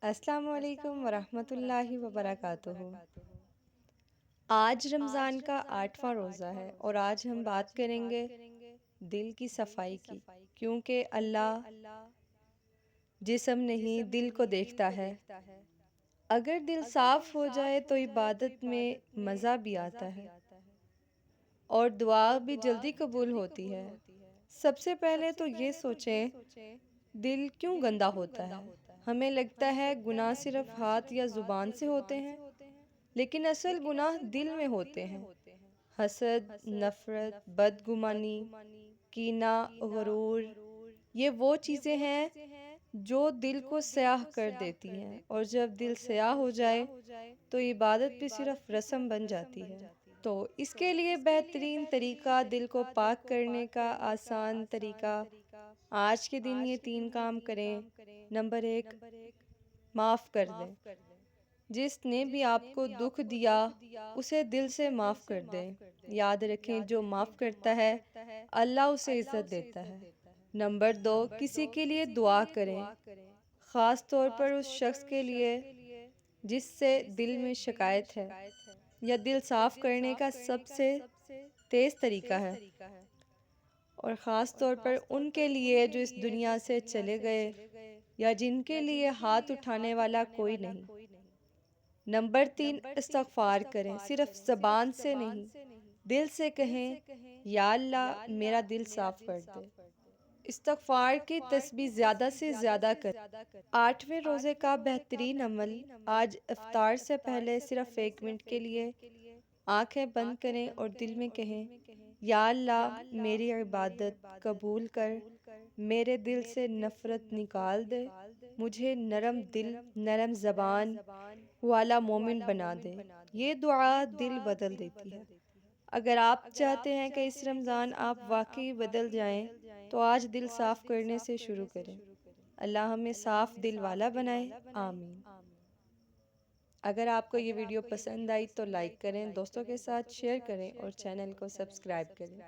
السلام علیکم ورحمۃ اللہ وبرکاتہ۔ آج رمضان کا 8واں روزہ ہے اور آج ہم بات کریں گے دل کی صفائی کی، کیونکہ اللہ جسم نہیں دل کو دیکھتا ہے۔ اگر دل صاف ہو جائے تو عبادت میں مزہ بھی آتا ہے اور دعا بھی جلدی قبول ہوتی ہے۔ سب سے پہلے تو یہ سوچیں، دل کیوں گندا ہوتا ہے؟ ہمیں لگتا ہے گناہ صرف ہاتھ یا زبان سے ہوتے ہیں، لیکن اصل گناہ دل میں ہوتے ہیں۔ حسد، نفرت، بدگمانی، کینہ، غرور، یہ وہ چیزیں ہیں جو دل کو سیاہ کر دیتی ہیں، اور جب دل سیاہ ہو جائے تو عبادت بھی صرف رسم بن جاتی ہے۔ تو اس کے لیے بہترین طریقہ، دل کو پاک کرنے کا آسان طریقہ، آج کے دن یہ 3 کام کریں۔ نمبر 1، معاف کر دیں۔ جس نے بھی آپ کو دکھ دیا اسے دل سے معاف کر دیں۔ یاد رکھیں، جو معاف کرتا ہے اللہ اسے عزت دیتا ہے۔ نمبر 2، کسی کے لیے دعا کریں، خاص طور پر اس شخص کے لیے جس سے دل میں شکایت ہے۔ یا دل صاف کرنے کا سب سے تیز طریقہ ہے، اور خاص طور پر ان کے لیے جو اس دنیا سے چلے گئے یا جن کے لیے ہاتھ اٹھانے والا کوئی نہیں۔ نمبر 3، استغفار کریں، صرف زبان سے نہیں، دل سے کہیں، یا اللہ میرا دل صاف کر دے۔ استغفار کی تسبیح زیادہ سے زیادہ کریں۔ 8ویں روزے کا بہترین عمل، آج افطار سے پہلے صرف 1 منٹ کے لیے آنکھیں بند کریں اور دل میں کہیں، یا اللہ میری عبادت قبول کر، میرے دل سے نفرت نکال دے، مجھے نرم دل، نرم زبان والا مومن بنا دے۔ یہ دعا دل بدل دیتی ہے۔ اگر آپ چاہتے ہیں کہ اس رمضان آپ واقعی بدل جائیں تو آج دل صاف کرنے سے شروع کریں۔ اللہ ہمیں صاف دل والا بنائے، آمین۔ اگر آپ کو یہ ویڈیو پسند آئی تو لائک کریں، دوستوں کے ساتھ شیئر کریں اور چینل کو سبسکرائب کریں۔